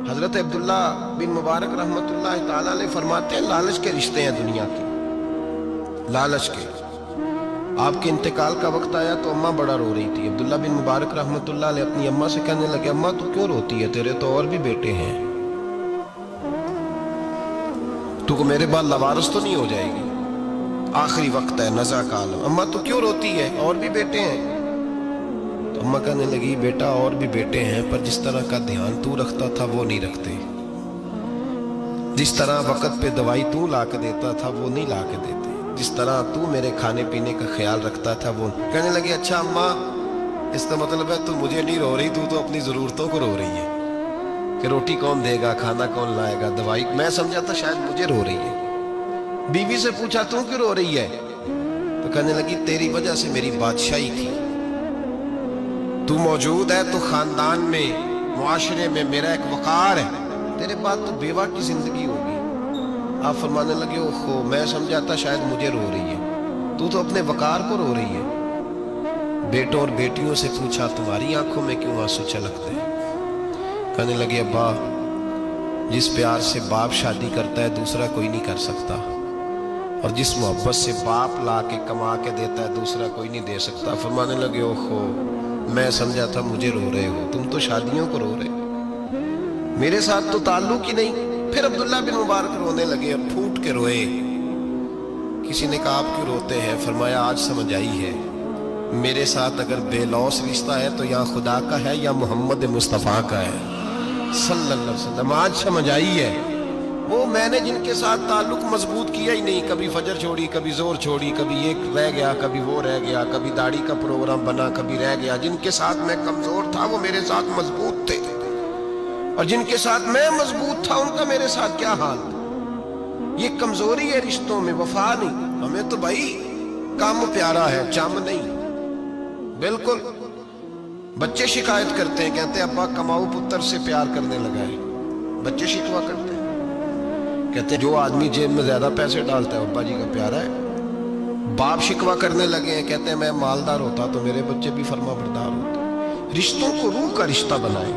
حضرت عبداللہ بن مبارک رحمتہ اللہ تعالیٰ علیہ فرماتے ہیں لالچ کے رشتے ہیں دنیا کے، لالچ کے۔ آپ کے انتقال کا وقت آیا تو اماں بڑا رو رہی تھی۔ عبداللہ بن مبارک رحمتہ اللہ علیہ اپنی اماں سے کہنے لگے اماں تو کیوں روتی ہے، تیرے تو اور بھی بیٹے ہیں، تو کو میرے بعد لوارث تو نہیں ہو جائے گی، آخری وقت ہے، نزع کا عالم، اماں تو کیوں روتی ہے، اور بھی بیٹے ہیں؟ تو اماں کہنے لگی بیٹا اور بھی بیٹے ہیں، پر جس طرح کا دھیان تو رکھتا تھا وہ نہیں رکھتے، جس طرح وقت پہ دوائی تو لا کے دیتا تھا وہ نہیں لا کے دیتے، جس طرح تو میرے کھانے پینے کا خیال رکھتا تھا وہ۔ کہنے لگی اچھا اماں اس کا مطلب ہے تو مجھے نہیں رو رہی، تو اپنی ضرورتوں کو رو رہی ہے کہ روٹی کون دے گا، کھانا کون لائے گا، دوائی، میں سمجھا تھا شاید مجھے رو رہی ہے۔ بیوی سے پوچھا تو کیوں رو رہی ہے، تو کہنے لگی تیری وجہ سے میری بادشاہی تھی، تو موجود ہے تو خاندان میں، معاشرے میں میرا ایک وقار ہے، تیرے بعد تو بیوہ کی زندگی ہوگی۔ آپ فرمانے لگے اوہو میں سمجھا تھا شاید مجھے رو رہی ہے، تو اپنے وقار کو رو رہی ہے۔ بیٹوں اور بیٹیوں سے پوچھا تمہاری آنکھوں میں کیوں آنسو چھلکتے ہیں؟ کہنے لگے ابا جس پیار سے باپ شادی کرتا ہے دوسرا کوئی نہیں کر سکتا، اور جس محبت سے باپ لا کے کما کے دیتا ہے دوسرا کوئی نہیں دے سکتا۔ فرمانے لگے اوہو میں سمجھا تھا مجھے رو رہے ہو، تم تو شادیوں کو رو رہے ہو، میرے ساتھ تو تعلق ہی نہیں۔ پھر عبداللہ بن مبارک رونے لگے اور پھوٹ کے روئے۔ کسی نے کہا آپ کیوں روتے ہیں؟ فرمایا آج سمجھ آئی ہے، میرے ساتھ اگر بے لوث رشتہ ہے تو یا خدا کا ہے یا محمد مصطفیٰ کا ہے صلی اللہ علیہ وسلم۔ آج سمجھ آئی ہے، وہ میں نے جن کے ساتھ تعلق مضبوط کیا ہی نہیں، کبھی فجر چھوڑی، کبھی زور چھوڑی، کبھی ایک رہ گیا، کبھی وہ رہ گیا، کبھی داڑھی کا پروگرام بنا، کبھی رہ گیا، جن کے ساتھ میں کمزور تھا وہ میرے ساتھ مضبوط تھے، اور جن کے ساتھ میں مضبوط تھا ان کا میرے ساتھ کیا حال تھا۔ یہ کمزوری ہے رشتوں میں، وفا نہیں۔ ہمیں تو بھائی کام پیارا ہے، چم نہیں۔ بالکل بچے شکایت کرتے ہیں، کہتے ہیں ابا کماؤ پتر سے پیار کرنے لگا ہے، بچے شکوا کرتے ہیں، کہتے ہیں جو آدمی جیب میں زیادہ پیسے ڈالتا ہے ابا جی کا پیارا ہے۔ باپ شکوا کرنے لگے ہیں، کہتے ہیں میں مالدار ہوتا تو میرے بچے بھی فرما بردار ہوتے۔ رشتوں کو روح کا رشتہ بنائیں،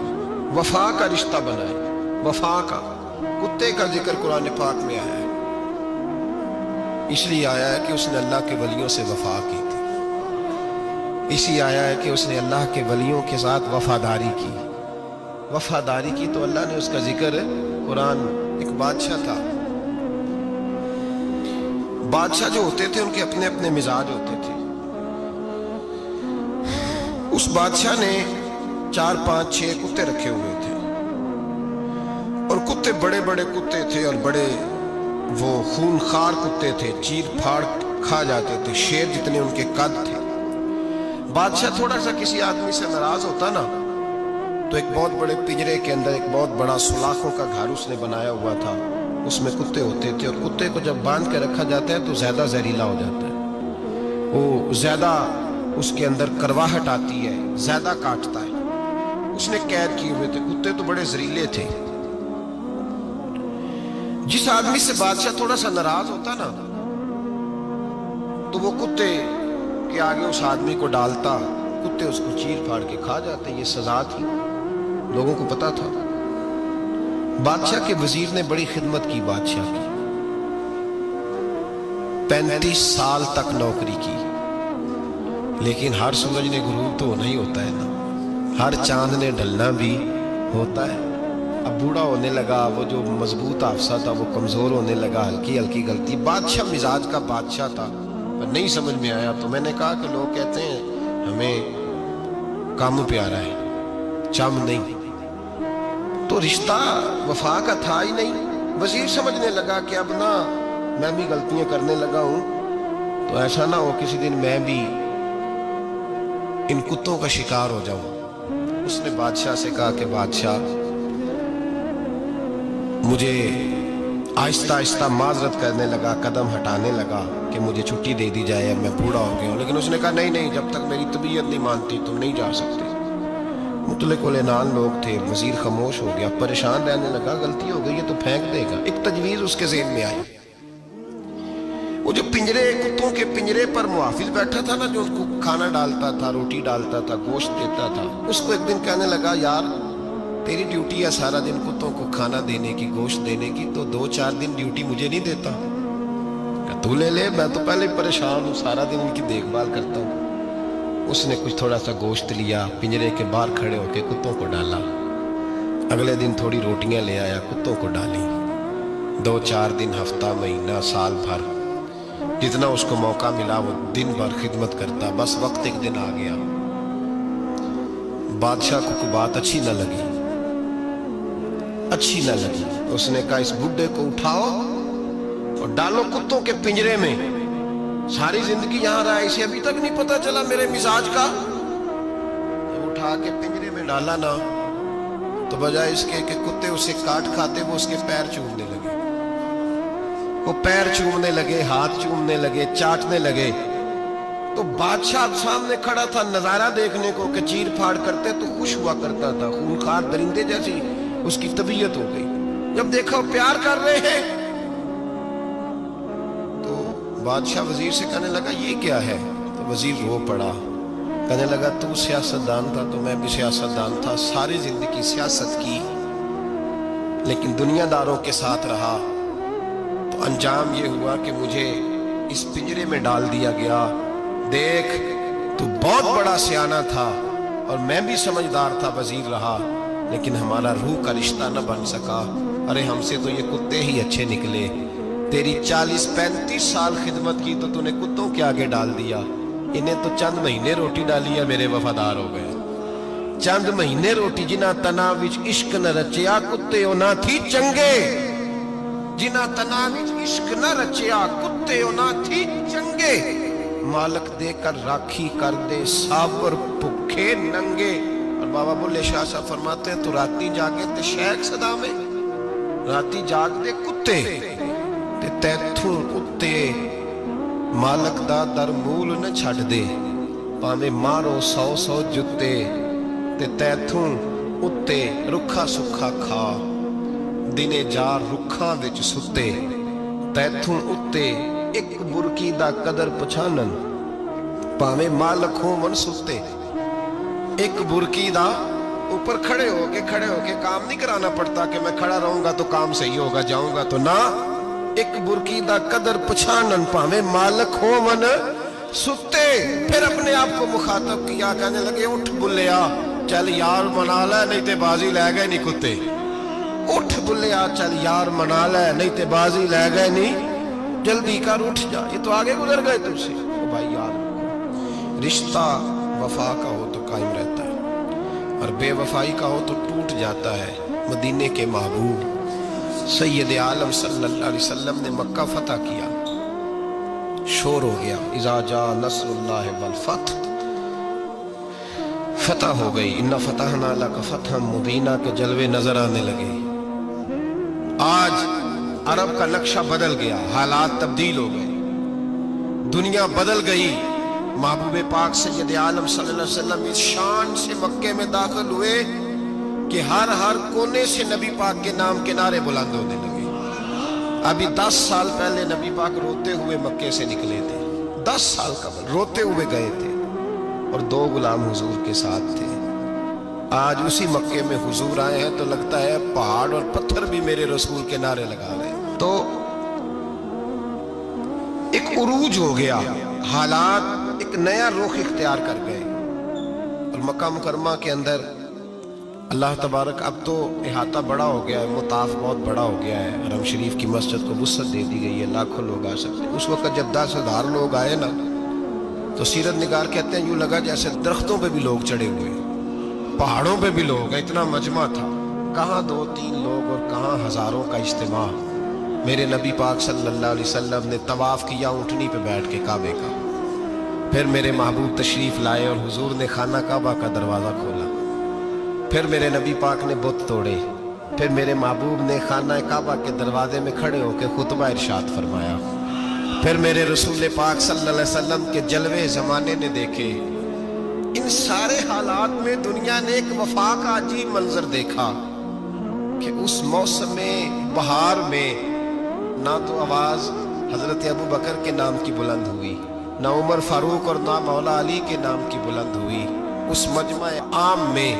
وفا کا رشتہ بنائیں، وفا کا۔ کتے کا ذکر قرآن پاک میں آیا ہے، اس لیے آیا ہے کہ اس نے اللہ کے ولیوں سے وفا کی تھی، اسی آیا ہے کہ اس نے اللہ کے ولیوں کے ساتھ وفاداری کی، وفاداری کی تو اللہ نے اس کا ذکر قرآن۔ ایک بادشاہ تھا، بادشاہ جو ہوتے تھے ان کے اپنے اپنے مزاج ہوتے تھے۔ اس بادشاہ نے 4 5 6 کتے رکھے ہوئے تھے، اور کتے بڑے بڑے کتے تھے، اور بڑے وہ خونخوار کتے تھے، چیر پھاڑ کھا جاتے تھے، شیر جتنے ان کے قد تھے۔ بادشاہ تھوڑا سا کسی آدمی سے ناراض ہوتا نا تو ایک بہت بڑے پنجرے کے اندر ایک بہت بڑا سلاخوں کا گھر اس نے بنایا ہوا تھا، اس میں کتے ہوتے تھے، اور کتے کو جب باندھ کے رکھا جاتا ہے تو زیادہ زہریلا ہو جاتا ہے، وہ زیادہ اس کے اندر کرواہٹ آتی ہے، زیادہ کاٹتا ہے۔ اس نے قید کیے ہوئے تھے، کتے تو بڑے زہریلے تھے۔ جس آدمی سے بادشاہ تھوڑا سا ناراض ہوتا نا تو وہ کتے کے آگے اس آدمی کو ڈالتا، کتے اس کو چیر پھاڑ کے کھا جاتے، یہ سزا تھی، لوگوں کو پتا تھا۔ بادشاہ کے وزیر نے بڑی خدمت کی بادشاہ کی، 35 سال تک نوکری کی، لیکن ہر سورج نے غروب تو ہونا ہی ہوتا ہے نا، ہر چاند نے ڈھلنا بھی ہوتا ہے۔ اب بوڑھا ہونے لگا، وہ جو مضبوط حافظہ تھا وہ کمزور ہونے لگا، ہلکی ہلکی غلطی۔ بادشاہ مزاج کا بادشاہ تھا، پر نہیں سمجھ میں آیا، تو میں نے کہا کہ لوگ کہتے ہیں ہمیں کام پیارا ہے، چم نہیں، تو رشتہ وفا کا تھا ہی نہیں۔ وزیر سمجھنے لگا کہ اب نہ میں بھی غلطیاں کرنے لگا ہوں، تو ایسا نہ ہو کسی دن میں بھی ان کتوں کا شکار ہو جاؤں۔ اس نے بادشاہ سے کہا کہ بادشاہ مجھے آہستہ آہستہ معذرت کرنے لگا، قدم ہٹانے لگا کہ مجھے چھٹی دے دی جائے، اب میں بوڑھا ہو گیا ہوں، لیکن اس نے کہا نہیں نہیں، جب تک میری طبیعت نہیں مانتی تم نہیں جا سکتے۔ مطلق العنان لوگ تھے، وزیر خاموش ہو گیا، پریشان رہنے لگا، غلطی ہو گئی ہے تو پھینک دے گا۔ ایک تجویز اس کے ذہن میں آئی، وہ جو پنجرے، کتوں کے پنجرے پر محافظ بیٹھا تھا نا، جو ان کو کھانا ڈالتا تھا، روٹی ڈالتا تھا، گوشت دیتا تھا، اس کو ایک دن کہنے لگا یار तेरी ड्यूटी है सारा दिन कुत्तों को खाना देने की, गोश्त देने की, तो 2-4 दिन ड्यूटी मुझे नहीं देता? तू ले ले, मैं तो पहले परेशान हूँ, सारा दिन उनकी देखभाल करता हूँ। उसने कुछ थोड़ा सा गोश्त लिया, पिंजरे के बाहर खड़े होके कुत्तों को डाला। अगले दिन थोड़ी रोटियां ले आया, कुत्तों को डाली। 2-4 दिन, हफ्ता, महीना, साल भर, जितना उसको मौका मिला वो दिन भर खिदमत करता। बस वक्त एक दिन आ गया, बादशाह को कोई बात अच्छी न लगी, अच्छी न लगी। उसने कहा इस बुड्ढे को उठाओ और डालो कुत्तों के पिंजरे में। सारी जिंदगी यहां रहा, इसे अभी तक नहीं पता चला मेरे मिजाज का। जब उठा के पिंजरे में डाला ना, तो बजाय इसके कि कुत्ते उसे काट खाते, वो उसके पैर चूमने लगे। वो पैर चूमने लगे, हाथ चूमने लगे, चाटने लगे। तो बादशाह सामने खड़ा था नजारा देखने को कि चीर फाड़ करते तो खुश हुआ करता था, खूंखार दरिंदे जैसी उसकी तबीयत हो गई। जब देखा प्यार कर रहे हैं, तो बादशाह वजीर से कहने लगा ये क्या है? तो वजीर रो पड़ा, कहने लगा तू सियासतदान था तो मैं भी सियासतदान था, सारी जिंदगी सियासत की, लेकिन दुनियादारों के साथ रहा, तो अंजाम ये हुआ कि मुझे इस पिंजरे में डाल दिया गया। देख, तू बहुत बड़ा सियाना था और मैं भी समझदार था, वजीर रहा, लेकिन हमारा रूह का रिश्ता न बन सका। अरे हमसे तो ये कुत्ते ही अच्छे निकले। तेरी 40-35 साल खिदमत की तो तूने कुत्तों के आगे डाल दिया। इन्हें तो चंद महीने रोटी डाली है, मेरे वफादार हो गए। चंद महीने रोटी, जिन्हां तना विच इश्क न रचिया, कुत्ते ना थी चंगे। जिन्हां तना विच इश्क न रचिया, कुत्ते ना थी चंगे। मालक देकर राखी कर दे, साबर भुखे नंगे। और बाबा बुल्ले शाह साहब फरमाते हैं, तू राती जागे ते शेख सदा में, राती जाग दे कुत्ते ते तैथू उत्ते मालक दा दर मूल न छड़ दे। भावे मारो 100 जुत्ते ते तैथू उत्ते रुखा सुखा खा। दिने जार रुखा विच सुते, तैथू उत्ते एक बुरकी दा कदर पछानन। भावे मालक हो मन सुते, एक बुरकी दा ऊपर खड़े होके काम नहीं कराना पड़ता कि मैं खड़ा रहूंगा तो काम सही होगा, जाऊंगा तो ना। एक बुरकी दा कदर पछानन, भावे मालक हो मन सुते। फिर अपने आप को मुखातब किया, कहने लगे उठ बुल्लिया, चल यार मना ले, नहीं ते बाजी ले गए नहीं कुत्ते। उठ बुल्लिया, चल यार मना ले, नहीं ते बाजी ले गए नहीं, जल्दी कर उठ जा, ये तो आगे गुजर गए तुझसे। तो भाई याद रखो, रिश्ता वफा का हो तो कायम रहता है और बेवफाई का हो तो टूट जाता है। मदीने के महबूब सैयद आलम सल्लल्लाहु अलैहि वसल्लम ने मक्का फतह किया, शोर हो गया, इज़ा जा नस्रुल्लाह वल फतह, फतह हो गई। इन्ना फतहना लका फतहम मुबीना के जलवे नजर आने लगे। आज अरब का नक्शा बदल गया, हालात तब्दील हो गए, दुनिया बदल गई। महबूब पाक सैयद आलम सल्लल्लाहु अलैहि वसल्लम इस शान से मक्के में दाखिल हुए कि हर कोने से नबी पाक के नाम के नारे बुलंद होने लगे। अभी 10 साल पहले नबी पाक रोते हुए मक्के से निकले थे, 10 साल कबल रोते हुए गए थे और 2 गुलाम हुजूर के साथ थे। आज उसी मक्के में हुजूर आए हैं तो लगता है पहाड़ और पत्थर भी मेरे रसूल के नारे लगा रहे हैं। तो एक उरूज हो गया, हालात एक नया रुख इख्तियार कर गए। और मक्का मुकरमा के अंदर अल्लाह तबारक, अब तो इहाता बड़ा हो गया है, मुताफ बहुत बड़ा हो गया है, हरम शरीफ की मस्जिद को वुसअत दे दी गई है, लाखों लोग आ सकते हैं। उस वक्त जब 10,000 लोग आए ना, तो सीरत निगार कहते हैं यूं लगा जैसे दरख्तों पे भी लोग चढ़े हुए, पहाड़ों पे भी लोग, इतना मजमा था। कहाँ 2-3 लोग और कहाँ हजारों का इज्तिमा। मेरे नबी पाक सल्लल्लाहु अलैहि वसल्लम ने तवाफ किया ऊँटनी पे बैठ के काबे का। फिर मेरे महबूब तशरीफ लाए और हुजूर ने खाना काबा का दरवाज़ा खोला। फिर मेरे नबी पाक ने बुत तोड़े। फिर मेरे महबूब ने खाना काबा के दरवाजे में खड़े होकर खुतबा इरशाद फरमाया। फिर मेरे रसूल पाक सल्लल्लाहु अलैहि वसल्लम के जलवे ज़माने ने देखे। इन सारे हालात में दुनिया ने एक वफा का अजीब मंजर देखा कि उस मौसम में बहार में ना तो आवाज़ हज़रत अबू बकर के नाम की बुलंद हुई, ना उमर फारूक और ना मौला अली के नाम की बुलंद हुई। उस मजमा आम में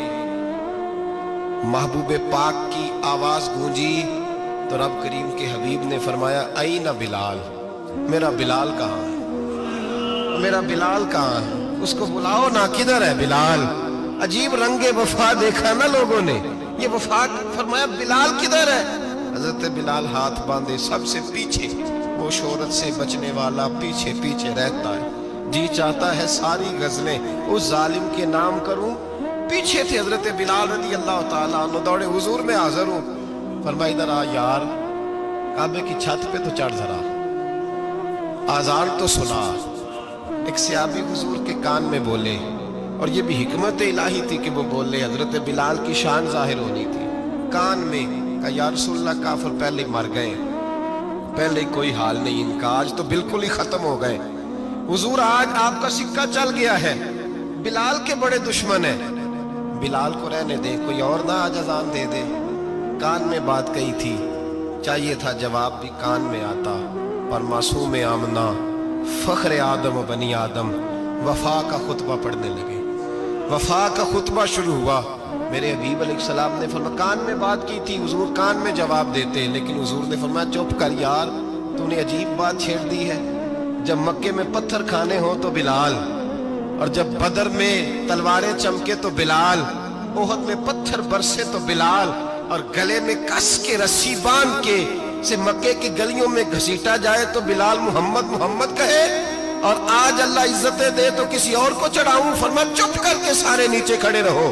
महबूब पाक की आवाज गूंजी तो रब करीम के हबीब ने फरमाया ऐना बिलाल, मेरा बिलाल कहाँ है, मेरा बिलाल कहाँ है, उसको बुलाओ ना, किधर है बिलाल। अजीब रंगे वफा देखा ना लोगों ने, ये वफा। फरमाया बिलाल किधर है। हजरत बिलाल हाथ बांधे सबसे पीछे, वो शोहरत से बचने वाला पीछे पीछे रहता है। जी चाहता है सारी गजलें उस जालिम के नाम करूं। पीछे थे हजरत बिलाल रज़ी अल्लाह ताला अन्हु, दौड़े हुजूर में हाजिर हूं। फरमाया इधर आ यार, काबे की छत पे तो चढ़ जरा, आजान तो सुना। एक सहाबी हुजूर के कान में बोले, और ये भी हिकमत इलाही थी कि वो बोले, हजरत बिलाल की शान जाहिर होनी थी। कान में कहा या रसूलल्लाह, काफिर पहले ही मर गए, पहले ही कोई हाल नहीं इनका, आज तो बिल्कुल ही खत्म हो गए। हुजूर आज आपका सिक्का चल गया है, बिलाल के बड़े दुश्मन है, बिलाल को रहने दे, कोई और ना आज अजान दे दे। कान में बात कही थी, चाहिए था जवाब भी कान में आता, पर मासूम आमना फख्र आदम बनी आदम वफा का खुतबा पढ़ने लगे। वफा का खुतबा शुरू हुआ। मेरे हबीब अलैहिस्सलाम ने फरमाया, कान में बात की थी, हुजूर कान में जवाब देते, लेकिन हुजूर ने फरमाया चुप कर यार, तूने अजीब बात छेड़ दी है। जब मक्के में पत्थर खाने हो तो बिलाल, और जब बदर में तलवारें चमके तो बिलाल, ओहद में पत्थर बरसे तो बिलाल, और गले में कस के रस्सी बांध के से मक्के की गलियों में घसीटा जाए तो बिलाल मोहम्मद मोहम्मद कहे, और आज अल्लाह इज्जतें दे तो किसी और को चढ़ाऊं। फरमाया चुप करके सारे नीचे खड़े रहो।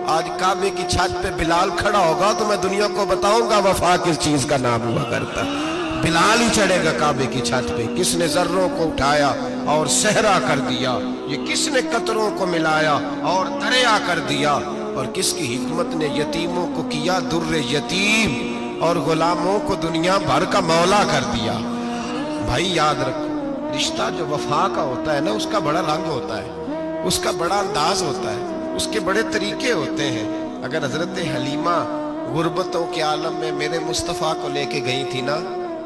आज काबे की छत पे बिलाल खड़ा होगा तो मैं दुनिया को बताऊंगा वफा किस चीज का नाम हुआ करता। बिलाल ही चढ़ेगा काबे की छत पे। किसने जर्रों को उठाया और सहरा कर दिया, ये किसने कतरों को मिलाया और दरिया कर दिया, और किसकी हिकमत ने यतीमों को किया दुर्रे यतीम, और गुलामों को दुनिया भर का मौला कर दिया। भाई याद रखो, रिश्ता जो वफा का होता है ना, उसका बड़ा रंग होता है, उसका बड़ा अंदाज होता है, उसके बड़े तरीके होते हैं। अगर हजरत हलीमा गुर्बतों के आलम में मेरे मुस्तफ़ा को लेके गई थी ना,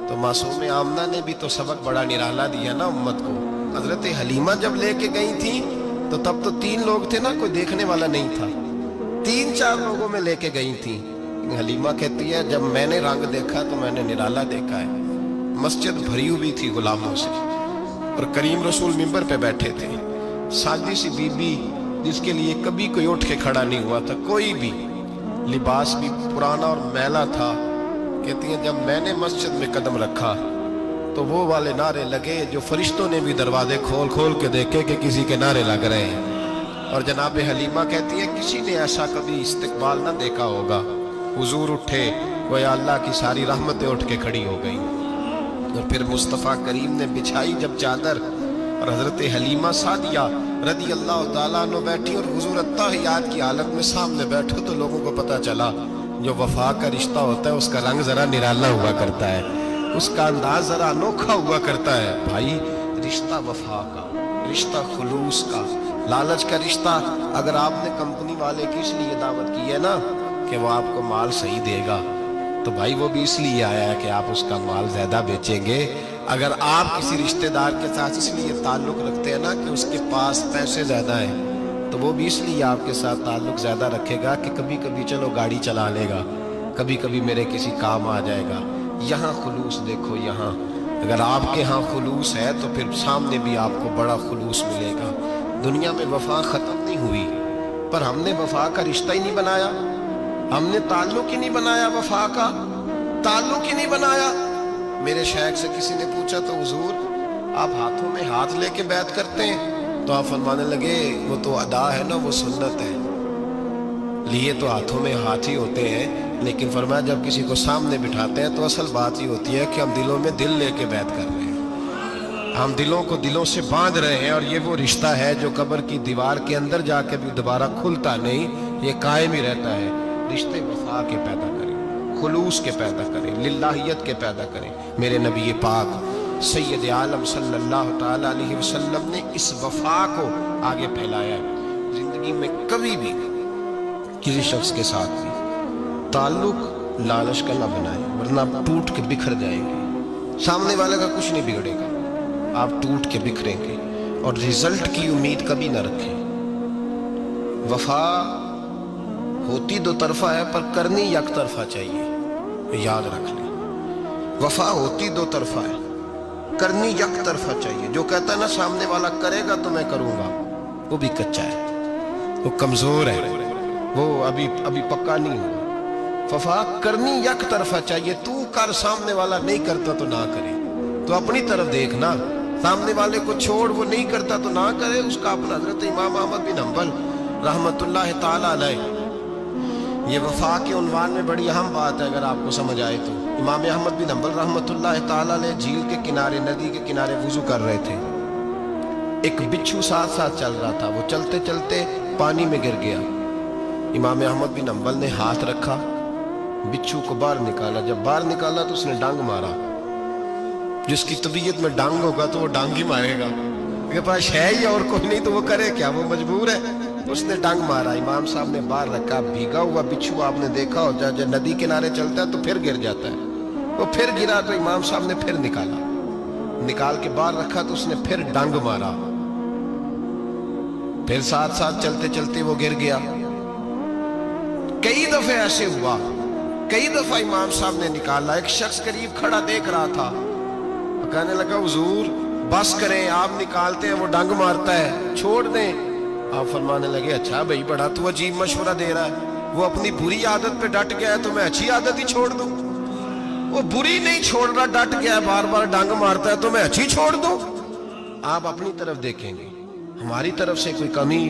तो मासूम आमना ने भी तो सबक बड़ा निराला दिया ना उम्मत को। हजरत हलीमा जब लेके गई थी तो तब तो 3 लोग थे ना, कोई देखने वाला नहीं था, 3-4 लोगों में लेके गई थी। हलीमा कहती है जब मैंने रंग देखा तो मैंने निराला देखा है। मस्जिद भरी हुई थी गुलामों से, और करीम रसूल मिंबर पे बैठे थे। सादी सी बीबी जिसके लिए कभी कोई उठ के खड़ा नहीं हुआ था, कोई भी, लिबास भी पुराना और मैला था। कहती है जब मैंने मस्जिद में कदम रखा तो वो वाले नारे लगे जो फरिश्तों ने भी दरवाजे खोल खोल के देखे कि किसी के नारे लग रहे हैं। और जनाब हलीमा कहती है किसी ने ऐसा कभी इस्तकबाल ना देखा होगा। हुजूर उठे, गोया अल्लाह की सारी रहमतें उठ के खड़ी हो गई। और फिर मुस्तफ़ा करीम ने बिछाई जब चादर, और हजरत हलीमा सादिया रदी अल्लाह ताला अन्हा बैठी, और हुजूर अत्ताहियात की हालत में सामने बैठो तो लोगों को पता चला जो वफा का रिश्ता होता है उसका रंग जरा निराला हुआ करता है, उसका अंदाज जरा अनोखा हुआ करता है। भाई रिश्ता वफा का, रिश्ता खुलूस का, लालच का रिश्ता। अगर आपने कंपनी वाले की इसलिए दावत की है ना कि वो आपको माल सही देगा, तो भाई वो भी इसलिए आया है कि आप उसका माल ज्यादा बेचेंगे। अगर आप किसी रिश्तेदार के साथ इसलिए ताल्लुक रखते हैं ना कि उसके पास पैसे ज्यादा हैं, तो वो भी इसलिए आपके साथ ताल्लुक ज्यादा रखेगा कि कभी कभी चलो गाड़ी चला लेगा, कभी कभी मेरे किसी काम आ जाएगा। यहाँ खुलूस देखो, यहाँ अगर आपके यहाँ खुलूस है तो फिर सामने भी आपको बड़ा खुलूस मिलेगा। दुनिया में वफा खत्म नहीं हुई, पर हमने वफा का रिश्ता ही नहीं बनाया, हमने ताल्लुक ही नहीं बनाया, वफा का ताल्लुक ही नहीं बनाया। मेरे शेख से किसी ने पूछा तो हुजूर आप हाथों में हाथ लेके बैत करते हैं? तो आप फरमाने लगे वो तो अदा है ना, वो सुन्नत है, लिए तो हाथों में हाथ ही होते हैं, लेकिन फरमाया जब किसी को सामने बिठाते हैं तो असल बात ही होती है कि हम दिलों में दिल लेके बैत कर रहे हैं, हम दिलों को दिलों से बांध रहे हैं। और ये वो रिश्ता है जो कब्र की दीवार के अंदर जाके भी दोबारा खुलता नहीं, ये कायम ही रहता है। रिश्ते वफा के पैदा करें, खुलूस के पैदा करें, लिल्लाहियत के पैदा करें। मेरे नबी पाक सैयद आलम सल्लल्लाहु ताला अलैहि वसल्लम ने इस वफा को आगे फैलाया है। जिंदगी में कभी भी किसी शख्स के साथ भी ताल्लुक लालच का ना बनाए, वरना आप टूट के बिखर जाएंगे। सामने वाले का कुछ नहीं बिगड़ेगा, आप टूट के बिखरेंगे। और रिजल्ट की उम्मीद कभी ना रखें। वफा ہوتی دو طرفہ ہے پر کرنی یک طرفہ چاہیے، یاد رکھ لیں۔ وفا ہوتی دو طرفہ ہے، کرنی یک طرفہ چاہیے۔ جو کہتا ہے نا سامنے والا کرے گا تو میں کروں گا، وہ بھی کچا ہے، وہ کمزور ہے، وہ ابھی پکا نہیں ہوا۔ وفا کرنی یک طرفہ چاہیے، تو کر، سامنے والا نہیں کرتا تو نہ کرے، تو اپنی طرف دیکھنا، سامنے والے کو چھوڑ، وہ نہیں کرتا تو نہ کرے، اس کا اپنا۔ حضرت امام احمد بن حنبل رحمت اللہ تعالی علیہ، یہ وفا کے عنوان میں بڑی اہم بات ہے اگر آپ کو سمجھ آئے تو۔ امام احمد بن حنبل رحمت اللہ تعالی علیہ جھیل کے کنارے، ندی کے کنارے وضو کر رہے تھے، ایک بچھو ساتھ ساتھ چل رہا تھا، وہ چلتے چلتے پانی میں گر گیا۔ امام احمد بن حنبل نے ہاتھ رکھا، بچھو کو باہر نکالا، جب باہر نکالا تو اس نے ڈانگ مارا۔ جس کی طبیعت میں ڈانگ ہوگا تو وہ ڈانگ ہی مارے گا، میرے پاس ہے ہی اور کوئی نہیں تو وہ کرے کیا، وہ مجبور ہے، اس نے ڈانگ مارا۔ امام صاحب نے باہر رکھا، بھیگا ہوا بچھو آپ نے دیکھا ہو، جب ندی کنارے چلتا ہے تو پھر گر جاتا ہے، وہ پھر گرا تو امام صاحب نے پھر نکالا، نکال کے باہر رکھا تو اس نے پھر ڈانگ مارا، پھر ساتھ ساتھ چلتے چلتے وہ گر گیا۔ کئی دفعے ایسے ہوا، کئی دفعہ امام صاحب نے نکالا۔ ایک شخص قریب کھڑا دیکھ رہا تھا، کہنے لگا حضور بس کریں، آپ نکالتے ہیں وہ ڈنگ مارتا ہے، چھوڑ دیں۔ آپ فرمانے لگے اچھا بھائی بڑا تو عجیب مشورہ دے رہا ہے، وہ اپنی بری عادت پہ ڈٹ گیا ہے تو میں اچھی عادت ہی چھوڑ دوں؟ وہ بری نہیں چھوڑ رہا، ڈٹ گیا ہے، بار بار ڈنگ مارتا ہے تو میں اچھی چھوڑ دوں؟ آپ اپنی طرف دیکھیں گے، ہماری طرف سے کوئی کمی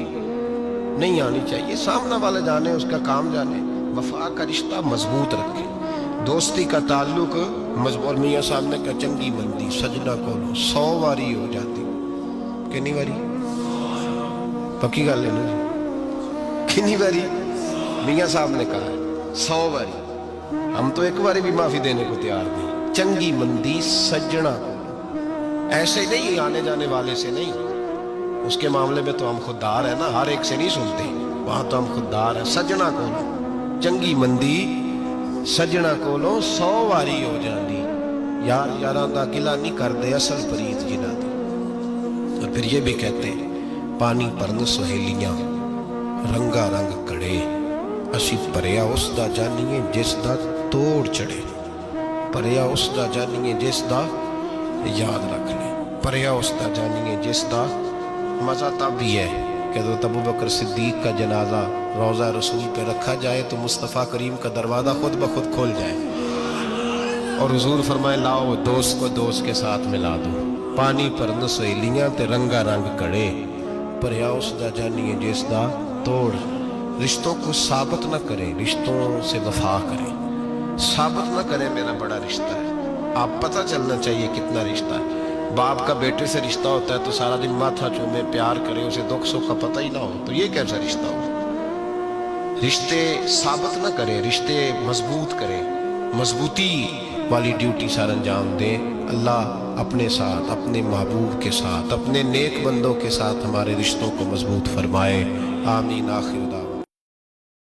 نہیں آنی چاہیے، سامنے والا جانے، اس کا کام جانے۔ وفا کا رشتہ مضبوط رکھیں، دوستی کا تعلق مضبوط۔ اور میاں صاحب نے کہا چنگی مندی سجنا کولو 100 واری ہو جاتی، کنی واری؟ پکی گل ہے نا جی، کنی واری؟ میاں صاحب نے کہا 100 واری، ہم تو ایک باری بھی معافی دینے کو تیار نہیں۔ چنگی مندی سجنا کولو، ایسے نہیں آنے جانے والے سے نہیں، اس کے معاملے میں تو ہم خوددار ہیں نا، ہر ایک سے نہیں سنتے، وہاں تو ہم خوددار ہیں۔ سجنا کولو چنگی مندی سجنا کولو 100 واری ہو جاندی، یار یاراں دا گلہ نہیں کردے اصل پریت جنہ دی۔ اور پھر یہ بھی کہتے پانی پرن سہیلیاں رنگا رنگ کڑے، اسی پریا اس دا جانیے جس دا توڑ چڑھے، پریا اس دا جانیے جس دا، یاد رکھ لیں، پریا اس دا جانیے جس دا۔ مزہ تب بھی ہے کہ حضرت ابو بکر صدیق کا جنازہ روضہ رسول پہ رکھا جائے تو مصطفیٰ کریم کا دروازہ خود بخود کھول جائے، اور حضور فرمائے لاؤ دوست کو دوست کے ساتھ ملا دو، پانی پرن سہیلیاں تے رنگا رنگ کڑے، پریا اس دا جانیے جس دا توڑ۔ رشتوں کو ثابت نہ کریں، رشتوں سے وفا کریں، ثابت نہ کریں میرا بڑا رشتہ ہے، آپ پتہ چلنا چاہیے کتنا رشتہ ہے۔ باپ کا بیٹے سے رشتہ ہوتا ہے تو سارا دن ماتھا چومے، پیار کرے، اسے دکھ سکھ کا پتہ ہی نہ ہو، تو یہ کیسا رشتہ ہو؟ رشتے ثابت نہ کریں، رشتے مضبوط کریں، مضبوطی والی ڈیوٹی سر انجام دیں۔ اللہ اپنے ساتھ، اپنے محبوب کے ساتھ، اپنے نیک بندوں کے ساتھ ہمارے رشتوں کو مضبوط فرمائے، آمین، آخر دعوانا۔